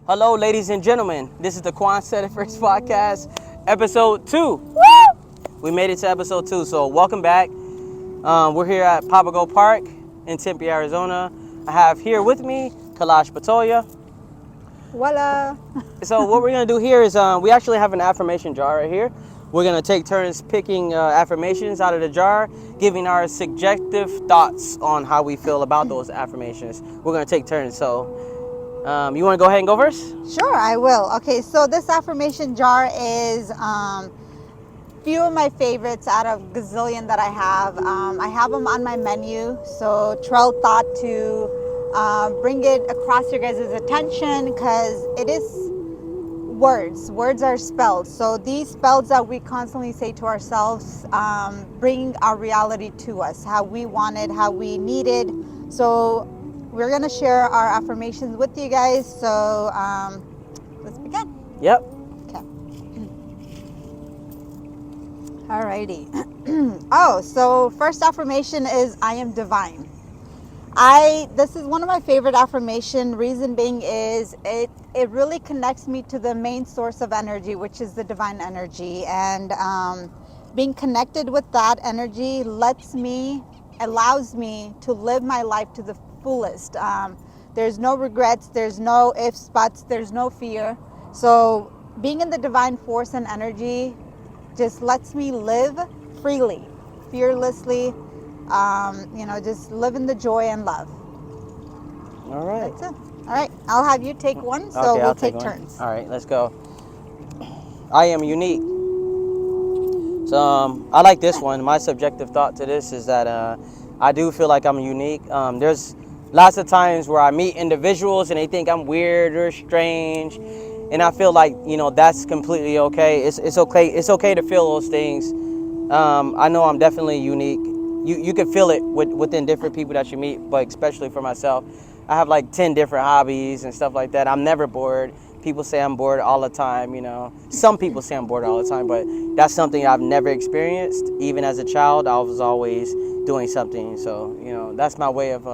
Hello, ladies and gentlemen. This is the Quan Said It First podcast, episode 2. Woo! We made it to episode 2, so welcome back. We're here at Papago Park in Tempe, Arizona. I have here with me Kailash Patoya. Voila! So what we're going to do here is we actually have an affirmation jar right here. We're going to take turns picking affirmations out of the jar, giving our subjective thoughts on how we feel about those affirmations. We're going to take turns. So you want to go ahead and go first? Sure, I will. Okay, so this affirmation jar is few of my favorites out of gazillion that I have. I have them on my menu, so Trell thought to bring it across your guys' attention because it is words. Words are spells. So these spells that we constantly say to ourselves bring our reality to us, how we want it, how we need it. So we're going to share our affirmations with you guys. So let's begin. Yep. Okay. Alrighty. So first affirmation is I am divine. This is one of my favorite affirmation. Reason being is it really connects me to the main source of energy, which is the divine energy. And being connected with that energy allows me to live my life to the fullest. There's no regrets, there's no ifs, buts, there's no fear. So being in the divine force and energy just lets me live freely, fearlessly, just live in the joy and love. All right. That's it. All right, I'll have you take one, so Okay, we'll I'll take one. turns. All right, let's go. I am unique. So I like this one. My subjective thought to this is that I do feel like I'm unique. There's lots of times where I meet individuals and they think I'm weird or strange, and I feel like that's completely okay. It's okay. It's okay to feel those things. I know I'm definitely unique. You can feel it within different people that you meet, but especially for myself, I have like 10 different hobbies and stuff like that. I'm never bored. People say I'm bored all the time, Some people say I'm bored all the time, but that's something I've never experienced. Even as a child, I was always doing something. So, that's my way of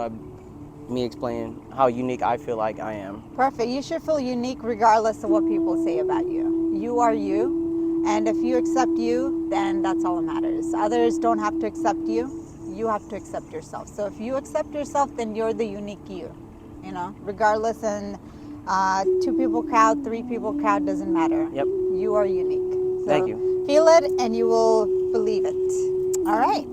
me explaining how unique I feel like I am. Perfect. You should feel unique regardless of what people say about you. You are you, and if you accept you, then that's all that matters. Others don't have to accept you. You have to accept yourself. So if you accept yourself, then you're the unique you, regardless. And 2 people crowd, 3 people crowd, doesn't matter. Yep. You are unique. So Thank you. Feel it and you will believe it. All right.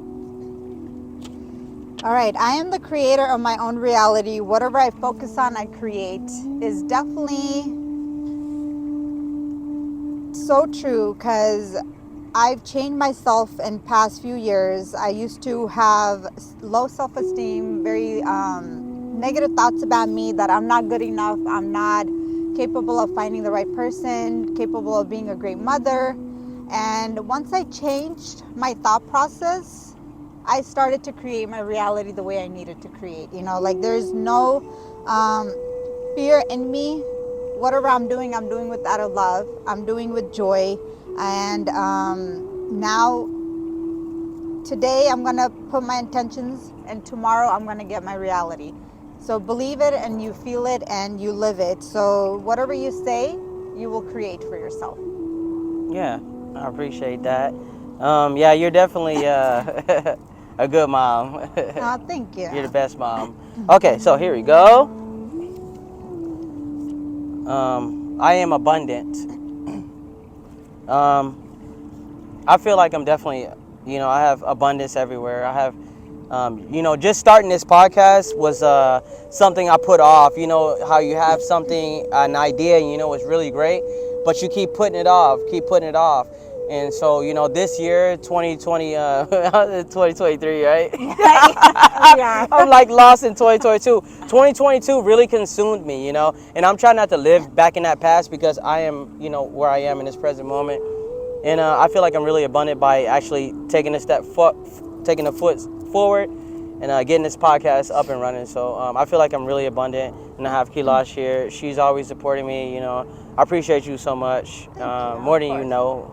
All right. I am the creator of my own reality. Whatever I focus on, I create is definitely so true because I've changed myself in past few years. I used to have low self-esteem, very negative thoughts about me that I'm not good enough, I'm not capable of finding the right person, capable of being a great mother. And once I changed my thought process, I started to create my reality the way I needed to create. There's no fear in me. Whatever I'm doing with out of love. I'm doing with joy. And now, today I'm going to put my intentions, and tomorrow I'm going to get my reality. So believe it and you feel it and you live it. So whatever you say, you will create for yourself. Yeah, I appreciate that. Yeah, you're definitely a good mom. Oh, thank you. You're the best mom. Okay, so here we go. I am abundant. I feel like I'm definitely, I have abundance everywhere. I have, just starting this podcast was something I put off. How you have something, an idea, and it's really great, but you keep putting it off. And so, this year, 2020, 2023, right? Yeah. I'm like lost in 2022. 2022 really consumed me, and I'm trying not to live back in that past because I am, where I am in this present moment. And I feel like I'm really abundant by actually taking a foot forward and getting this podcast up and running. So I feel like I'm really abundant, and I have Kailash here. She's always supporting me, I appreciate you so much, more than you know.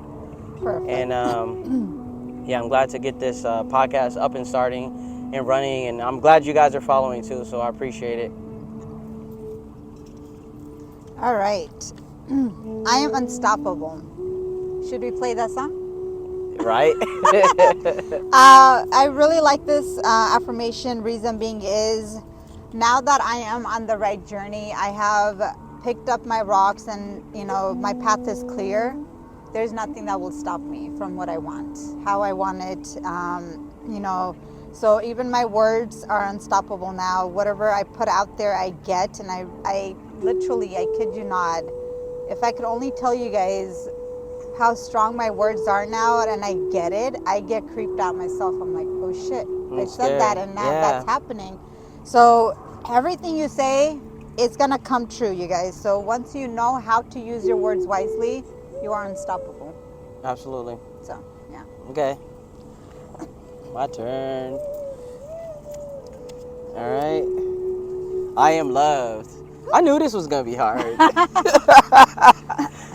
Perfect. And I'm glad to get this podcast up and starting and running, and I'm glad you guys are following too, so I appreciate it. All right. I am unstoppable. Should we play that song? Right? I really like this affirmation. Reason being is now that I am on the right journey, I have picked up my rocks and, my path is clear. There's nothing that will stop me from what I want, how I want it. So even my words are unstoppable now. Whatever I put out there, I get. And I literally, I kid you not, if I could only tell you guys how strong my words are now and I get it, I get creeped out myself. I'm like, oh shit, I said that and now that's happening. So everything you say is gonna come true, you guys. So once you know how to use your words wisely, you are unstoppable. Absolutely. So yeah. Okay. My turn. All right. I am loved. I knew this was gonna be hard.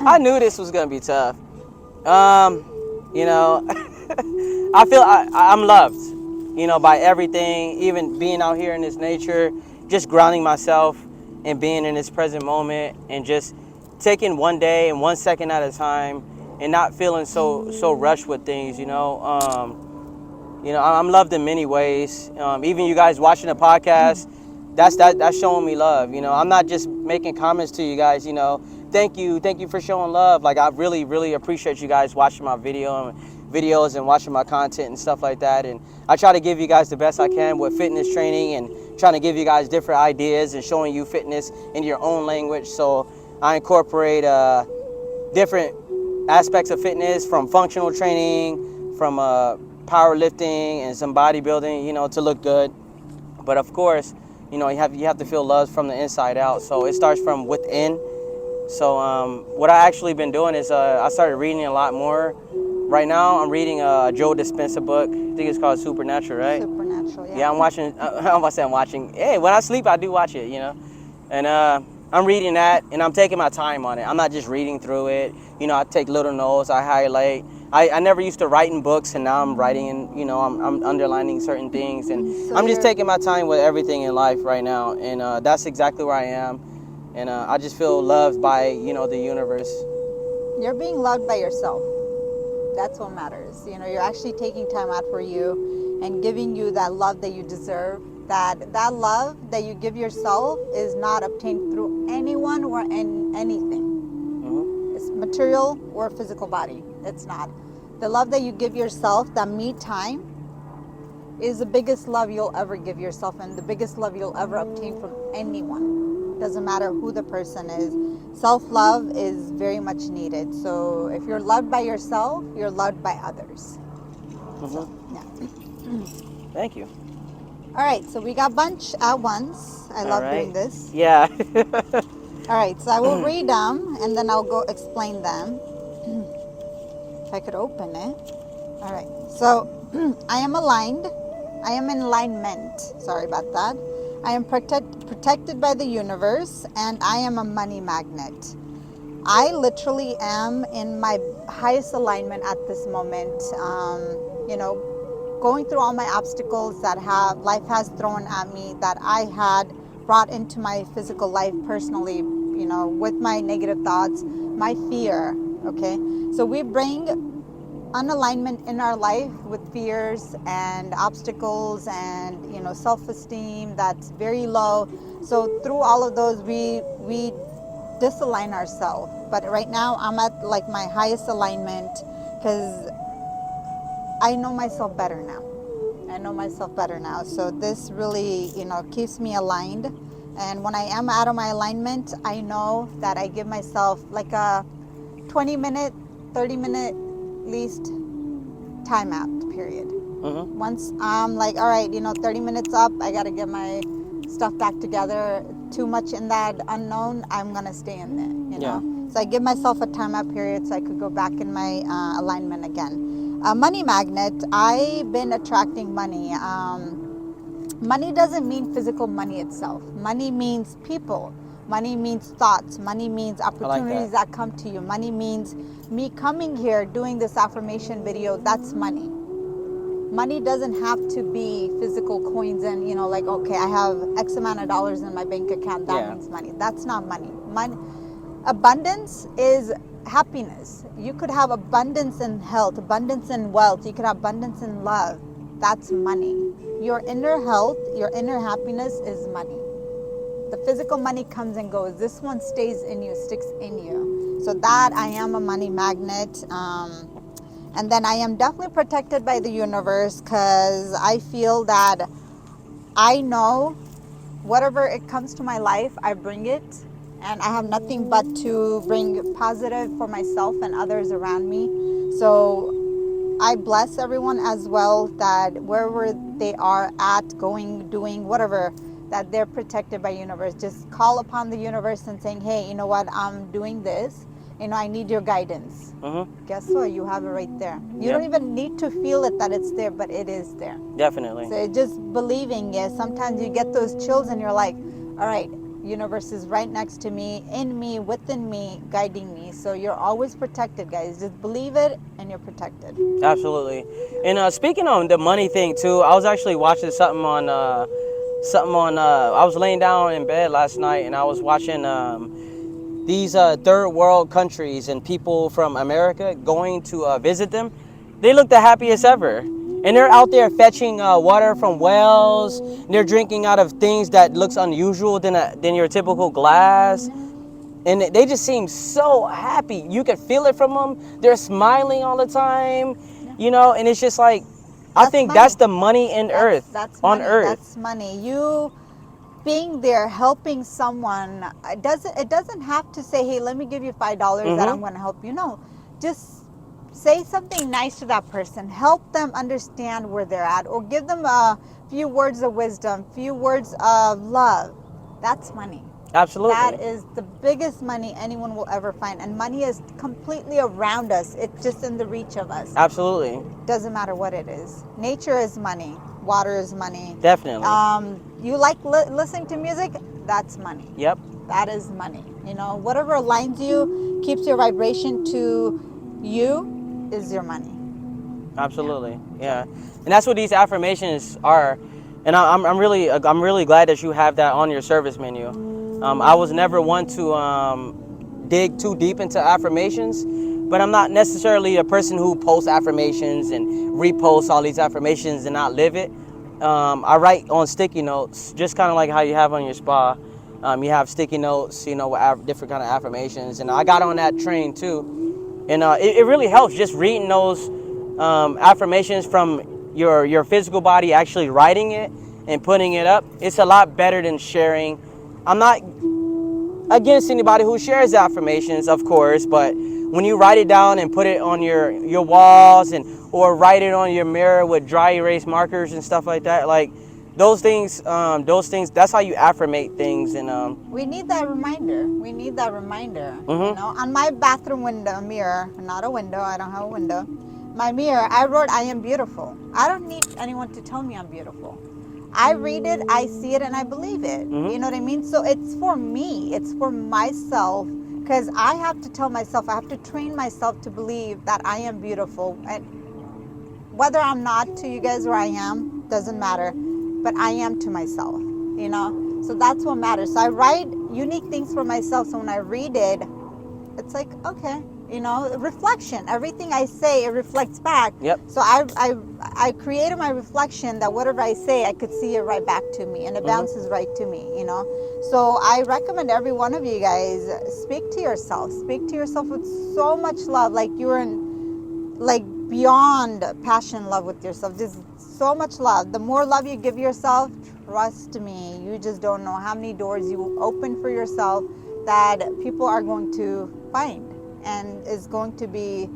I knew this was gonna be tough. I feel I'm loved, by everything, even being out here in this nature, just grounding myself and being in this present moment and just taking one day and 1 second at a time and not feeling so rushed with things, I'm loved in many ways. Even you guys watching the podcast, that's showing me love. I'm not just making comments to you guys. Thank you for showing love. Like I really appreciate you guys watching my videos and watching my content and stuff like that. And I try to give you guys the best I can with fitness training and trying to give you guys different ideas and showing you fitness in your own language. So I incorporate different aspects of fitness, from functional training, from powerlifting and some bodybuilding, to look good. But of course, you have to feel love from the inside out. So it starts from within. So what I actually been doing is I started reading a lot more. Right now, I'm reading a Joe Dispenza book. I think it's called Supernatural, right? Supernatural, yeah. Yeah, I'm watching. I'm about to say I'm watching. Hey, when I sleep, I do watch it, And I'm reading that, and I'm taking my time on it. I'm not just reading through it. I take little notes. I highlight. I never used to write in books, and now I'm writing, and I'm underlining certain things, and So I'm just taking my time with everything in life right now, and that's exactly where I am, and I just feel loved by the universe. You're being loved by yourself. That's what matters. You're actually taking time out for you and giving you that love that you deserve. That love that you give yourself is not obtained through anyone or anything. Mm-hmm. It's material or physical body. It's not. The love that you give yourself, that me time, is the biggest love you'll ever give yourself and the biggest love you'll ever obtain from anyone. Doesn't matter who the person is. Self-love is very much needed. So if you're loved by yourself, you're loved by others. Mm-hmm. So, yeah. Thank you. All right, so we got a bunch at once. I love doing this. Yeah. All right, so I will read them and then I'll go explain them. If I could open it. All right, so I am aligned. I am in alignment. Sorry about that. I am protected by the universe, and I am a money magnet. I literally am in my highest alignment at this moment. Going through all my obstacles that life has thrown at me, that I had brought into my physical life personally, with my negative thoughts, my fear. Okay, so we bring unalignment in our life with fears and obstacles and self-esteem that's very low. So through all of those, we disalign ourselves. But right now I'm at like my highest alignment because I know myself better now. So this really keeps me aligned. And when I am out of my alignment, I know that I give myself like a 20-minute 30-minute least timeout period. Mm-hmm. Once I'm like, all right, 30 minutes up, I got to get my stuff back together. Too much in that unknown, I'm going to stay in there, Yeah. So I give myself a timeout period so I could go back in my alignment again. Money magnet, I've been attracting money. Money doesn't mean physical money itself. Money means people. Money means thoughts. Money means opportunities that come to you. Money means me coming here doing this affirmation video. That's money. Money doesn't have to be physical coins and, okay, I have X amount of dollars in my bank account. That means money. That's not money. Abundance is happiness. You could have abundance in health, abundance in wealth. You could have abundance in love. That's money. Your inner health, your inner happiness is money. The physical money comes and goes. This one stays in you, sticks in you. So that I am a money magnet. And then I am definitely protected by the universe because I feel that I know whatever it comes to my life, I bring it. And I have nothing but to bring positive for myself and others around me. So I bless everyone as well that wherever they are at, going, doing, whatever, that they're protected by universe. Just call upon the universe and saying, hey, you know what, I'm doing this. You know, I need your guidance. Guess what? You have it right there. You don't even need to feel it that it's there, but it is there. Definitely. So just believing it. Sometimes you get those chills and you're like, all right, universe is right next to me, in me, within me, guiding me. So you're always protected, guys. Just believe it and you're protected. Absolutely. And speaking on the money thing too, I was actually watching something on I was laying down in bed last night and I was watching these third world countries and people from America going to visit them. They look the happiest ever. And they're out there fetching water from wells. They're drinking out of things that looks unusual than your typical glass. And they just seem so happy. You can feel it from them. They're smiling all the time, you know. And it's just like, I think that's the money in earth. That's on money. earth. That's money. You being there, helping someone. It doesn't have to say, hey, let me give you $5 that I'm going to help you. No, just say something nice to that person. Help them understand where they're at, or give them a few words of wisdom, few words of love. That's money. Absolutely. That is the biggest money anyone will ever find. And money is completely around us. It's just in the reach of us. Absolutely. Doesn't matter what it is. Nature is money. Water is money. Definitely. You like listening to music? That's money. Yep. That is money. You know, whatever aligns you, keeps your vibration to you, is your money. Absolutely. Yeah. And that's what these affirmations are. And I'm really glad that you have that on your service menu. I was never one to dig too deep into affirmations, but I'm not necessarily a person who posts affirmations and reposts all these affirmations and not live it. I write on sticky notes, just kind of like how you have on your spa. You have sticky notes, you know, with different kind of affirmations, and I got on that train too. And it really helps just reading those affirmations from your physical body, actually writing it and putting it up. It's a lot better than sharing. I'm not against anybody who shares affirmations, of course, but when you write it down and put it on your walls or write it on your mirror with dry erase markers and stuff like that, like those things, that's how you affirmate things. And we need that reminder. You know, on my bathroom window mirror, not a window, I don't have a window, my mirror, I wrote, I am beautiful. I don't need anyone to tell me I'm beautiful. I read it, I see it, and I believe it. You know what I mean? So it's for me. It's for myself, because I have to tell myself, I have to train myself to believe that I am beautiful. And whether I'm not to you guys or I am, doesn't matter. But I am to myself, you know? So that's what matters. So I write unique things for myself. So when I read it, it's like, okay. You know, reflection. Everything I say, it reflects back. Yep. So I created my reflection that whatever I say, I could see it right back to me, and it bounces right to me. You know, so I recommend every one of you guys speak to yourself. Speak to yourself with so much love, like you're in, like beyond passion love with yourself. Just so much love. The more love you give yourself, trust me, you just don't know how many doors you open for yourself that people are going to find. And is going to be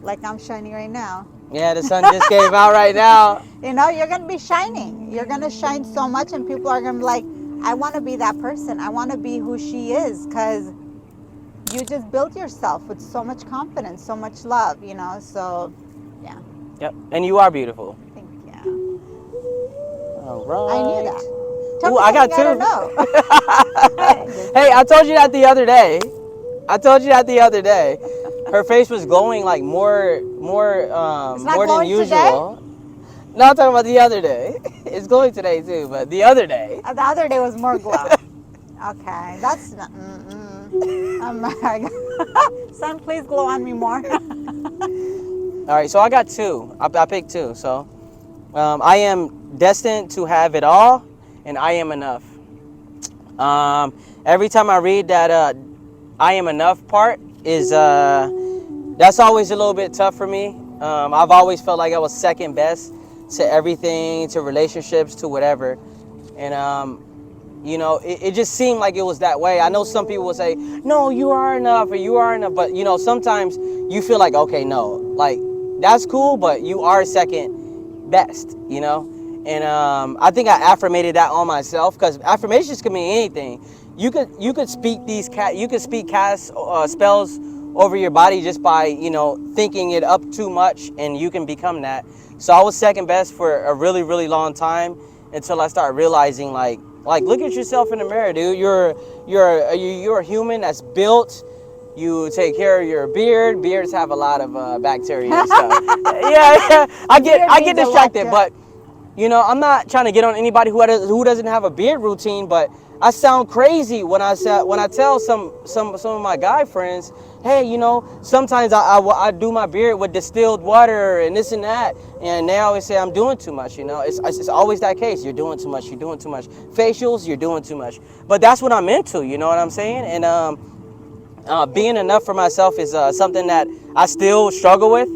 like I'm shining right now. yeah, the sun just came out right now. You know, you're going to be shining. You're going to shine so much, and people are going to be like, I want to be that person. I want to be who she is, because you just built yourself with so much confidence, so much love, you know. So, yeah. Yep, and you are beautiful. Thank you. All right. I knew that. Tell Ooh, me I got something two. I don't know. Hey, I told you that the other day. Her face was glowing like more than usual. Today? No, I'm talking about the other day. It's glowing today too, but the other day. The other day was more glow. Okay, that's not. Oh my God. Sun, please glow on me more. All right, so I got two. I picked two. So I am destined to have it all, and I am enough. Every time I read that I am enough part is that's always a little bit tough for me. I've always felt like I was second best to everything, to relationships, to whatever. And it just seemed like it was that way. I know some people will say, no, you are enough or you are enough. But, sometimes you feel like, okay, no, like that's cool, but you are second best, And I think I affirmated that on myself, because affirmations can mean anything. You could speak cast spells over your body just by, thinking it up too much, and you can become that. So I was second best for a really, really long time, until I started realizing, like look at yourself in the mirror, dude. You're a human that's built. You take care of your beard. Beards have a lot of bacteria and stuff. Yeah. I get distracted, but I'm not trying to get on anybody who doesn't have a beard routine. But I sound crazy when I tell some of my guy friends, hey, sometimes I do my beard with distilled water and this and that, and they always say I'm doing too much. It's always that case. You're doing too much. You're doing too much. Facials, you're doing too much. But that's what I'm into. You know what I'm saying? And being enough for myself is something that I still struggle with.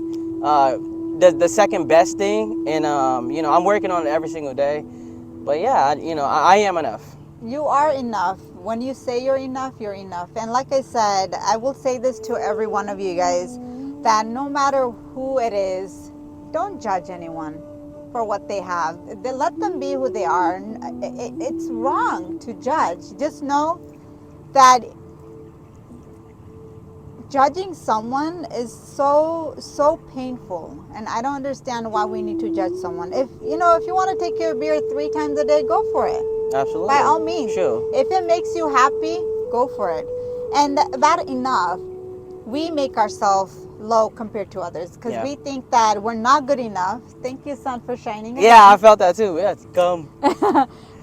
The second best thing, and I'm working on it every single day. But yeah, I am enough. You are enough. When you say you're enough, you're enough. And like I said, I will say this to every one of you guys, that no matter who it is, don't judge anyone for what they have. Let them be who they are. It's wrong to judge. Just know that judging someone is so painful, and I don't understand why we need to judge someone. If you want to take your beard 3 times a day, go for it. Absolutely. By all means. Sure. If it makes you happy, go for it. And that enough, we make ourselves low compared to others, because we think that we're not good enough. Thank you, sun, for shining. Yeah, I felt that too. Yeah, come.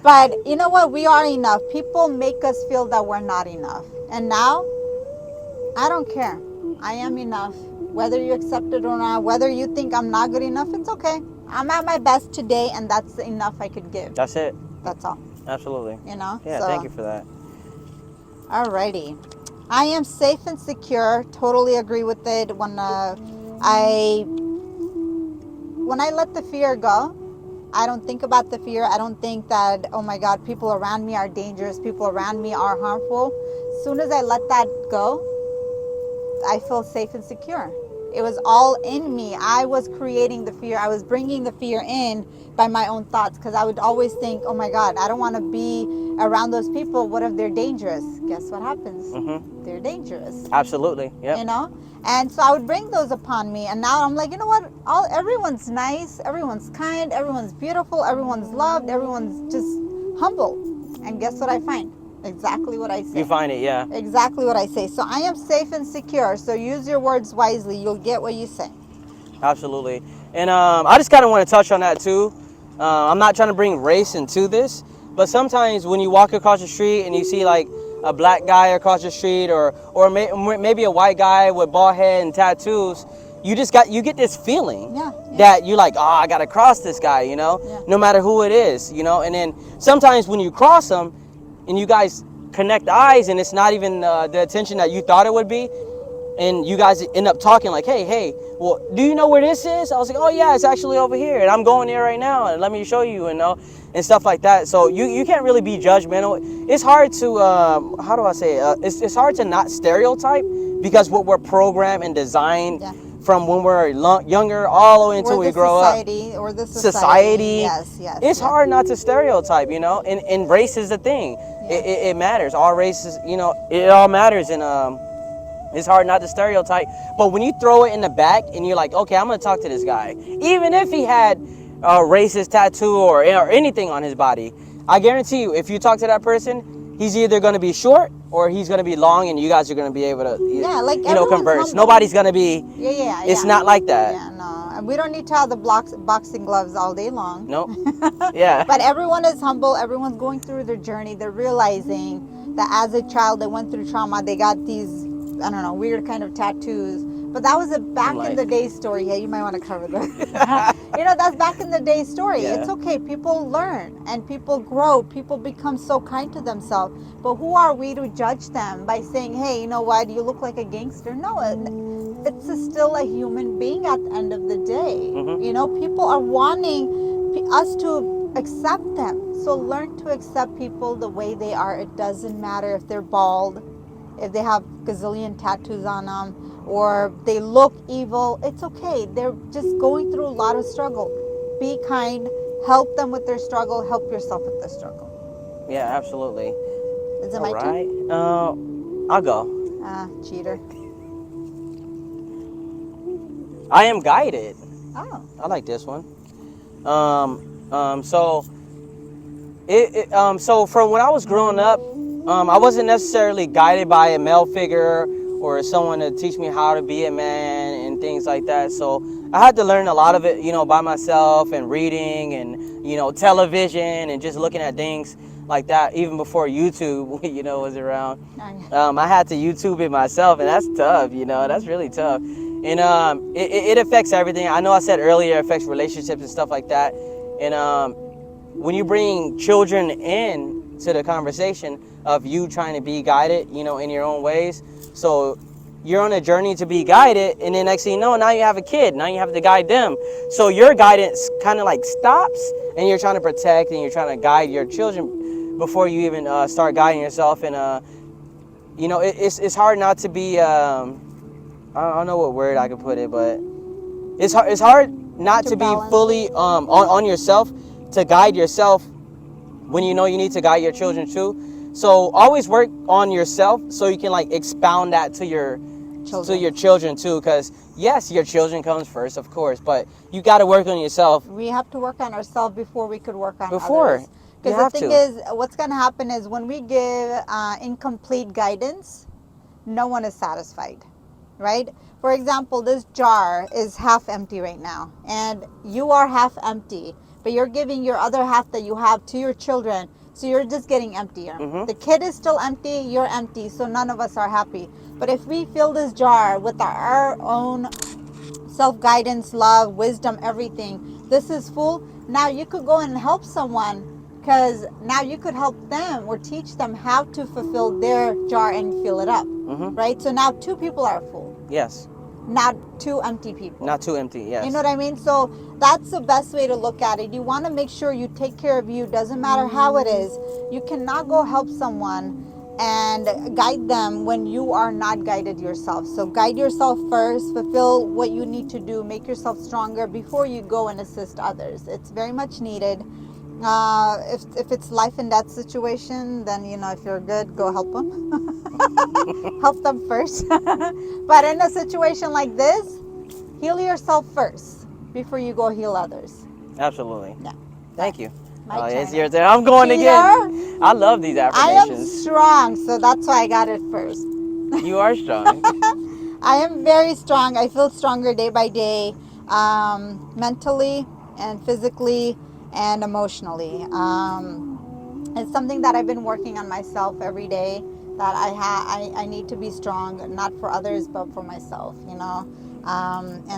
But you know what? We are enough. People make us feel that we're not enough. And now, I don't care. I am enough. Whether you accept it or not, whether you think I'm not good enough, it's okay. I'm at my best today, and that's enough I could give. That's it. That's all. Absolutely. Yeah, so, thank you for that. Alrighty. I am safe and secure. Totally agree with it. When I let the fear go, I don't think about the fear. I don't think that, oh my God, people around me are dangerous. People around me are harmful. As soon as I let that go, I feel safe and secure. It was all in me. I was creating the fear. I was bringing the fear in by my own thoughts, because I would always think, oh my God, I don't want to be around those people. What if they're dangerous? Guess what happens? Mm-hmm. They're dangerous. Absolutely. Yeah. And so I would bring those upon me. And now I'm like, you know what? Everyone's nice. Everyone's kind. Everyone's beautiful. Everyone's loved. Everyone's just humble. And guess what I find? Exactly what I say. You find it, yeah. Exactly what I say. So I am safe and secure. So use your words wisely. You'll get what you say. Absolutely. And I just kind of want to touch on that too. I'm not trying to bring race into this, but sometimes when you walk across the street and you see like a black guy across the street, or maybe a white guy with bald head and tattoos, you get this feeling that you're like, oh, I gotta cross this guy, no matter who it is, And then sometimes when you cross them, and you guys connect eyes, and it's not even the attention that you thought it would be, and you guys end up talking like, hey, well, do you know where this is? I was like, oh yeah, it's actually over here, and I'm going there right now, and let me show you, and stuff like that. So you can't really be judgmental. It's hard to how do I say it? It's hard to not stereotype, because what we're programmed and designed from when we're younger all the way until we grow up. Or the society. Yes. It's hard not to stereotype, and race is the thing. It matters. All races, it all matters, and it's hard not to stereotype. But when you throw it in the back and you're like, okay, I'm going to talk to this guy, even if he had a racist tattoo or anything on his body, I guarantee you, if you talk to that person, he's either going to be short or he's going to be long, and you guys are going to be able to, converse. Humble. Nobody's going to be. It's not like that. Yeah, no. And we don't need to have the boxing gloves all day long. Nope. Yeah. But everyone is humble. Everyone's going through their journey. They're realizing that as a child they went through trauma, they got these, I don't know, weird kind of tattoos. But that was a back in the day story. Yeah, you might want to cover that. That's back in the day story. Yeah. It's okay. People learn and people grow. People become so kind to themselves. But who are we to judge them by saying, hey, you know what, you look like a gangster? No, it's still a human being at the end of the day. People are wanting us to accept them. So learn to accept people the way they are. It doesn't matter if they're bald, if they have gazillion tattoos on them, or they look evil. It's okay. They're just going through a lot of struggle. Be kind. Help them with their struggle. Help yourself with the struggle. Yeah, absolutely. Is it my turn? I'll go. Cheater. I am guided. Oh. I like this one. So from when I was growing up, I wasn't necessarily guided by a male figure or someone to teach me how to be a man and things like that. So I had to learn a lot of it, by myself, and reading and, television and just looking at things like that, even before YouTube, was around. I had to YouTube it myself, and that's tough, that's really tough. And it affects everything. I know I said earlier it affects relationships and stuff like that. And when you bring children in to the conversation of you trying to be guided, in your own ways. So you're on a journey to be guided, and then next thing you know, now you have a kid. Now you have to guide them. So your guidance kind of like stops, and you're trying to protect and you're trying to guide your children before you even start guiding yourself. And it's hard not to be. I don't know what word I could put it, but it's hard not to be fully on yourself, to guide yourself when you know you need to guide your children too. So always work on yourself so you can like expound that to your children too. Because yes, your children comes first, of course, but you got to work on yourself. We have to work on ourselves before we could work on others. Because the thing is, what's going to happen is when we give incomplete guidance, no one is satisfied, right? For example, this jar is half empty right now, and you are half empty, but you're giving your other half that you have to your children. So you're just getting emptier. Mm-hmm. The kid is still empty, you're empty, so none of us are happy. But if we fill this jar with our own self-guidance, love, wisdom, everything, this is full. Now you could go and help someone, because now you could help them or teach them how to fulfill their jar and fill it up, right? So now 2 people are full. Yes. Not 2 empty people. Not 2 empty, yes. You know what I mean? So that's the best way to look at it. You want to make sure you take care of you. Doesn't matter how it is. You cannot go help someone and guide them when you are not guided yourself. So guide yourself first. Fulfill what you need to do. Make yourself stronger before you go and assist others. It's very much needed. If it's life and death situation, then if you're good, go help them. Help them first. But in a situation like this, heal yourself first before you go heal others. Absolutely. Yeah. Thank you. It's your turn. I'm going again. I love these affirmations. I am strong, so that's why I got it first. You are strong. I am very strong. I feel stronger day by day, mentally and physically and emotionally. It's something that I've been working on myself every day, that I need to be strong, not for others, but for myself, and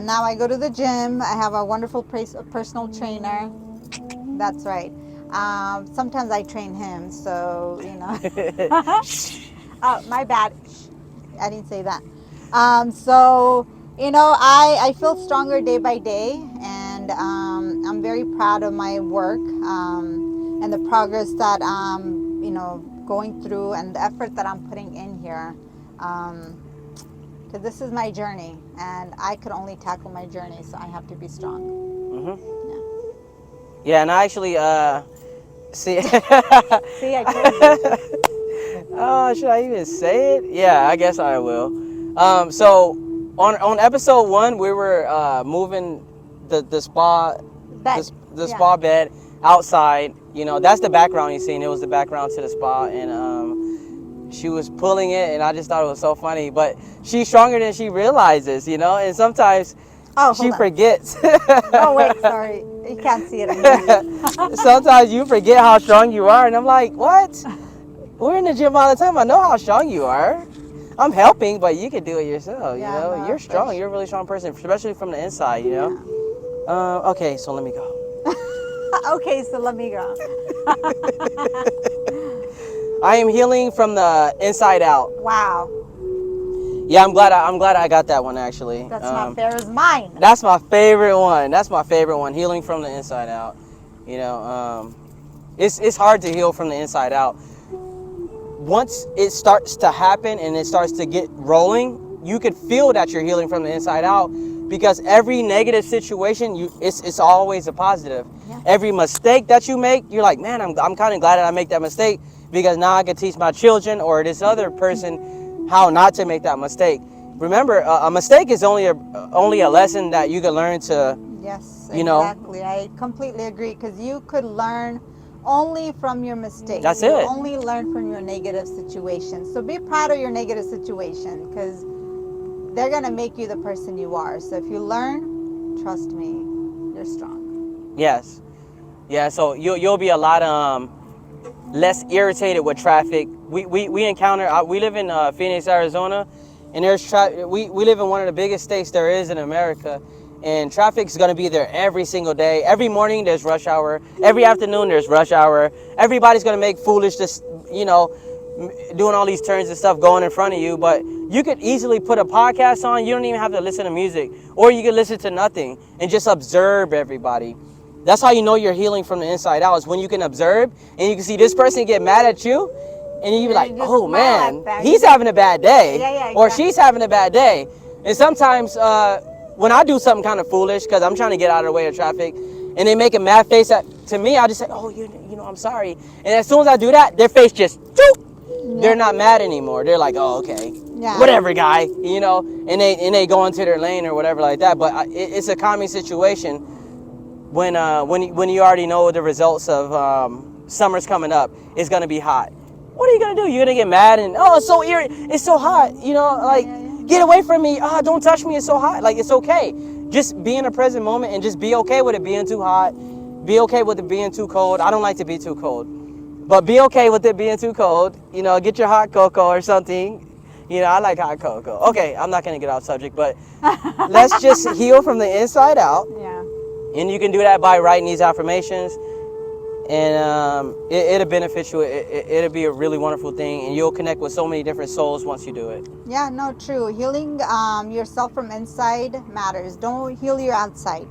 now I go to the gym. I have a wonderful personal trainer. That's right. Sometimes I train him, so, my bad. I didn't say that. So, I feel stronger day by day, and I'm very proud of my work and the progress that I'm, going through, and the effort that I'm putting in here. Because this is my journey, and I could only tackle my journey, so I have to be strong. Yeah, and I actually see. See, I told you. Oh, should I even say it? Yeah, I guess I will. So on episode 1, we were moving the spa Bed. the spa bed outside. That's the background you seen. It was the background to the spa, and she was pulling it, and I just thought it was so funny. But she's stronger than she realizes, and sometimes she forgets. Oh wait, sorry, you can't see it anymore. Sometimes you forget how strong you are, and I'm like, what? We're in the gym all the time. I know how strong you are. I'm helping, but you can do it yourself. Yeah, no, You're for strong. You're a really strong person, especially from the inside. Yeah. Okay, so let me go. Okay, so let me go. I am healing from the inside out. Wow, Yeah, I'm glad I got that one actually. that's not fair as mine. That's my favorite one. That's my favorite one. Healing from the inside out. It's hard to heal from the inside out. Once it starts to happen and it starts to get rolling, you could feel that you're healing from the inside out, because every negative situation, it's always a positive. Yeah. Every mistake that you make, you're like, man, I'm kind of glad that I make that mistake, because now I can teach my children or this other person how not to make that mistake. Remember, a mistake is only a lesson that you can learn to, Yes, you know. exactly. I completely agree, because you could learn only from your mistakes. That's You it. only learn from your negative situations. So be proud of your negative situation, because they're going to make you the person you are. So if you learn, trust me, you're strong. Yes. Yeah. So you'll be a lot less irritated with traffic. We encounter. We live in Phoenix, Arizona, and we live in one of the biggest states there is in America, and traffic's gonna be there every single day. Every morning there's rush hour. Every afternoon there's rush hour. Everybody's gonna make foolish, just doing all these turns and stuff going in front of you. But you could easily put a podcast on. You don't even have to listen to music, or you could listen to nothing and just observe everybody. That's how you know you're healing from the inside out, is when you can observe and you can see this person get mad at you, and you be like, You just oh smile man, at them. he's having a bad day, Yeah, or exactly. she's having a bad day. And sometimes when I do something kind of foolish, because I'm trying to get out of the way of traffic, and they make a mad face to me, I just say, oh, I'm sorry. And as soon as I do that, their face just, choop, they're not mad anymore. They're like, oh, okay, Yeah. whatever, guy, and they go into their lane or whatever like that. But it's a calming situation when you already know the results of summer's coming up. It's gonna be hot. What are you gonna do? You're gonna get mad and, oh, it's so it's so hot. Get away from me. Oh, don't touch me. It's so hot. Like, it's okay. Just be in the present moment and just be okay with it being too hot. Be okay with it being too cold. I don't like to be too cold, but be okay with it being too cold. Get your hot cocoa or something. I like hot cocoa. Okay, I'm not gonna get off subject, but let's just heal from the inside out. Yeah. And you can do that by writing these affirmations, and it'll benefit you. It'll be a really wonderful thing, and you'll connect with so many different souls once you do it. Yeah, no, true. Healing yourself from inside matters. Don't heal your outside.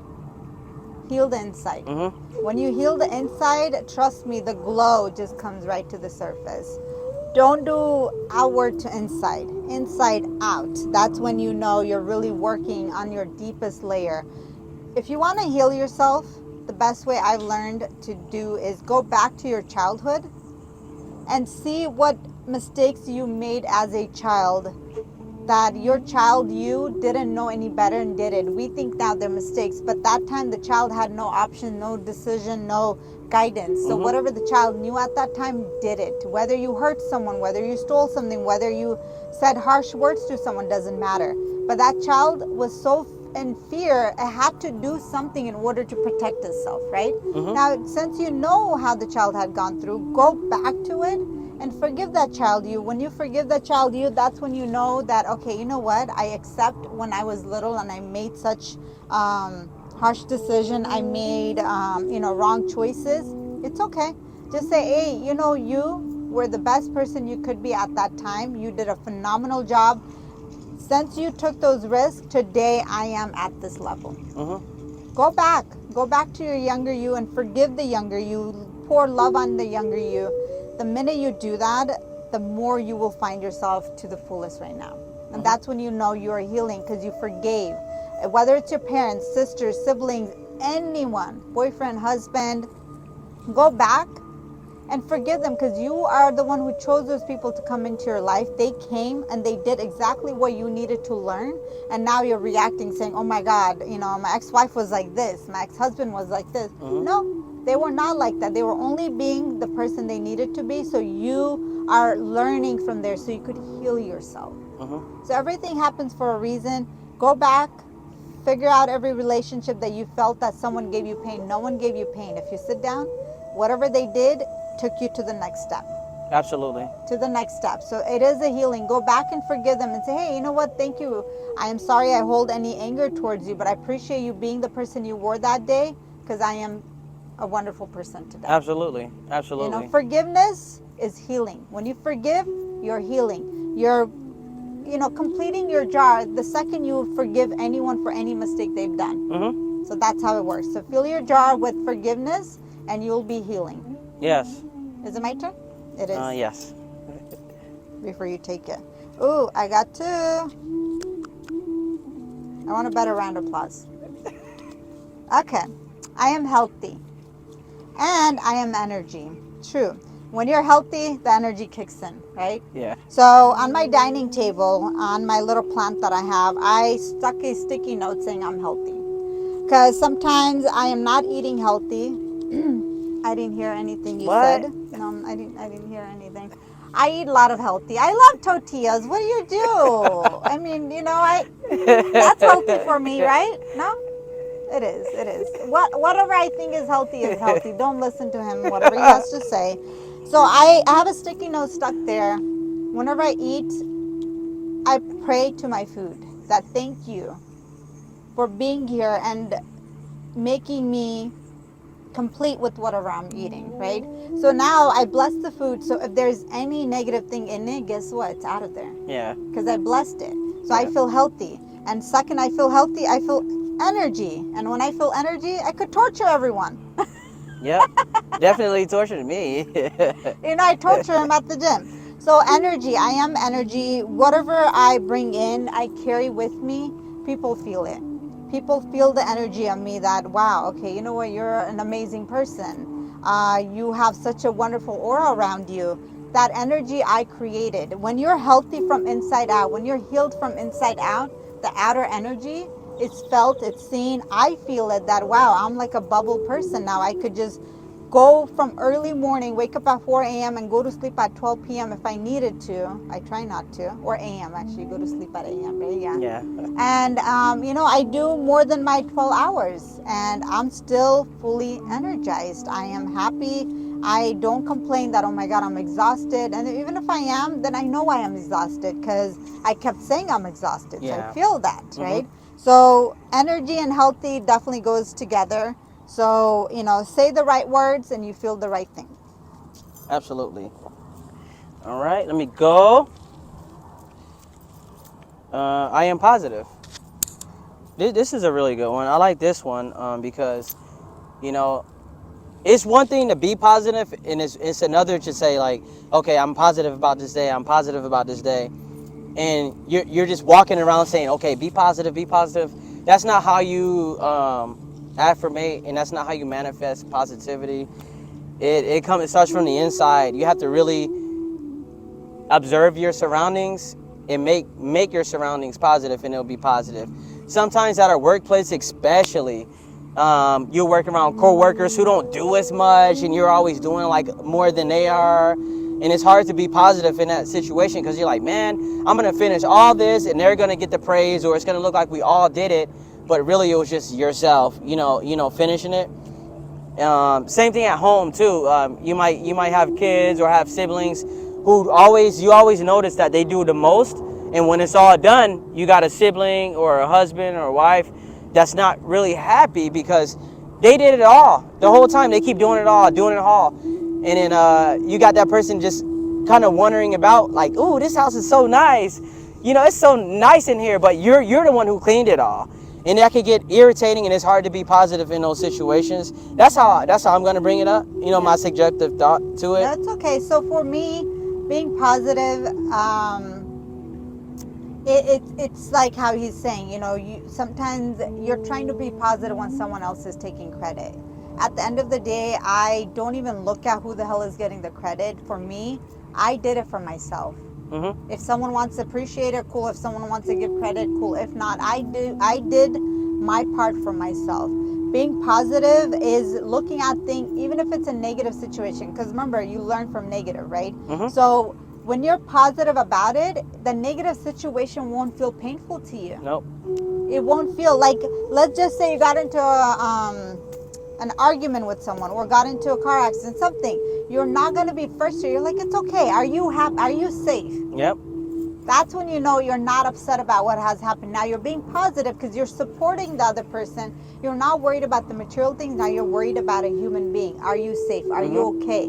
Heal the inside. Mm-hmm. When you heal the inside, trust me, the glow just comes right to the surface. Don't do outward to inside. Inside out. That's when you know you're really working on your deepest layer. If you want to heal yourself, the best way I've learned to do is go back to your childhood and see what mistakes you made as a child, that your child you didn't know any better and did it. We think now they're mistakes, but that time the child had no option, no decision, no guidance. So whatever the child knew at that time, did it. Whether you hurt someone, whether you stole something, whether you said harsh words to someone, doesn't matter. But that child was so in fear, it had to do something in order to protect itself, right? Now, since you know how the child had gone through, go back to it and forgive that child you. When you forgive that child you, that's when you know that, okay, you know what? I accept when I was little and I made such harsh decision. I made, wrong choices. It's okay. Just say, hey, you were the best person you could be at that time. You did a phenomenal job. Since you took those risks, today I am at this level. Go back to your younger you and forgive the younger you. Pour love on the younger you. The minute you do that, the more you will find yourself to the fullest right now. And that's when you know you are healing, because you forgave. Whether it's your parents, sisters, siblings, anyone, boyfriend, husband, go back and forgive them, because you are the one who chose those people to come into your life. They came and they did exactly what you needed to learn, and now you're reacting saying, oh my God, my ex-wife was like this, my ex-husband was like this. No, they were not like that. They were only being the person they needed to be, so you are learning from there so you could heal yourself. So everything happens for a reason. Go back, figure out every relationship that you felt that someone gave you pain. No one gave you pain. If you sit down, whatever they did took you to the next step. Absolutely. to the next step. So it is a healing. Go back and forgive them and say, hey, you know what? Thank you. I am sorry I hold any anger towards you, but I appreciate you being the person you were that day, because I am a wonderful person today. Absolutely. You know, Absolutely. forgiveness is healing. When you forgive, you're healing. You're, completing your jar the second you forgive anyone for any mistake they've done. Mm-hmm. So that's how it works. So fill your jar with forgiveness and you'll be healing. Yes. Is it my turn? It is. Yes. Before you take it. Ooh, I got two. I want a better round of applause. Okay. I am healthy. And I am energy. True. When you're healthy, the energy kicks in, right? Yeah. So on my dining table, on my little plant that I have, I stuck a sticky note saying I'm healthy. Because sometimes I am not eating healthy. I didn't hear anything you What? said. No, I didn't hear anything. I eat a lot of healthy. I love tortillas. What do you do? I mean, that's healthy for me, right? No? It is. It is. Whatever I think is healthy is healthy. Don't listen to him, whatever he has to say. So I have a sticky note stuck there. Whenever I eat, I pray to my food that thank you for being here and making me complete with whatever I'm eating, right? So now I bless the food. So if there's any negative thing in it, guess what? It's out of there. Yeah. Because I blessed it. So Yeah. I feel healthy. And second I feel healthy, I feel energy. And when I feel energy, I could torture everyone. Yep. Definitely tortured me. I torture him at the gym. So energy, I am energy. Whatever I bring in, I carry with me. People feel it. People feel the energy of me that, wow, okay, you know what, you're an amazing person. You have such a wonderful aura around you. That energy I created. When you're healthy from inside out, when you're healed from inside out, the outer energy, it's felt, it's seen. I feel it that, wow, I'm like a bubble person now. I could just go from early morning, wake up at 4 a.m. and go to sleep at 12 p.m. if I needed to. I try not to. Or a.m. actually, go to sleep at a.m. right? Yeah. Yeah. And, I do more than my 12 hours and I'm still fully energized. I am happy. I don't complain that, oh my God, I'm exhausted. And even if I am, then I know I am exhausted because I kept saying I'm exhausted. So Yeah. I feel that, Mm-hmm. right? So energy and healthy definitely goes together. So, say the right words and you feel the right thing. Absolutely. All right. Let me go. I am positive. This is a really good one. I like this one because, you know, it's one thing to be positive, and it's another to say like, okay, I'm positive about this day. I'm positive about this day, and you're just walking around saying, okay, be positive, be positive. That's not how you affirmate, and that's not how you manifest positivity. It starts from the inside. You have to really observe your surroundings and make your surroundings positive, and it'll be positive. Sometimes at our workplace, especially, you work around co-workers who don't do as much, and you're always doing like more than they are, and it's hard to be positive in that situation because you're like, man, I'm gonna finish all this and they're gonna get the praise, or it's gonna look like we all did it, but really it was just yourself, finishing it. Same thing at home too. You might have kids or have siblings who you always notice that they do the most, and when it's all done, you got a sibling or a husband or a wife that's not really happy because they did it all the whole time. They keep doing it all, and then you got that person just kind of wondering about like, ooh, this house is so nice. It's so nice in here, but you're the one who cleaned it all. And that could get irritating, and it's hard to be positive in those situations. That's how I'm going to bring it up. My subjective thought to it. That's okay. So for me, being positive, it's like how he's saying, sometimes you're trying to be positive when someone else is taking credit. At the end of the day, I don't even look at who the hell is getting the credit. For me, I did it for myself. Mm-hmm. If someone wants to appreciate it, cool. If someone wants to give credit, cool. If not, I did my part for myself. Being positive is looking at things, even if it's a negative situation, because remember, you learn from negative, right? Mm-hmm. So when you're positive about it, the negative situation won't feel painful to you. Nope. It won't feel like, let's just say you got into an argument with someone or got into a car accident, something, you're not going to be frustrated. You're like, it's okay. Are you happy? Are you safe? Yep. That's when you know you're not upset about what has happened. Now you're being positive because you're supporting the other person. You're not worried about the material things. Now you're worried about a human being. Are you safe? Are you okay?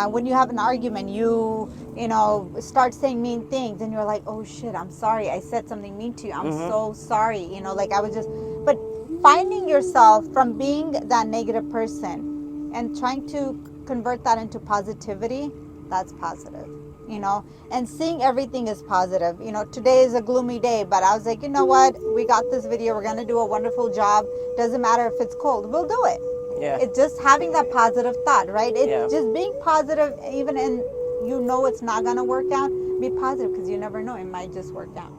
When you have an argument, you know, start saying mean things and you're like, oh shit, I'm sorry. I said something mean to you. I'm so sorry. You know, like I was just, but finding yourself from being that negative person and trying to convert that into positivity, that's positive. You know, and seeing everything is positive. You know, today is a gloomy day, but I was like, you know what? We got this video. We're going to do a wonderful job. Doesn't matter if it's cold. We'll do it. Yeah. It's just having that positive thought, right? It's Yeah. just being positive, even in, you know, it's not going to work out. Be positive because you never know. It might just work out.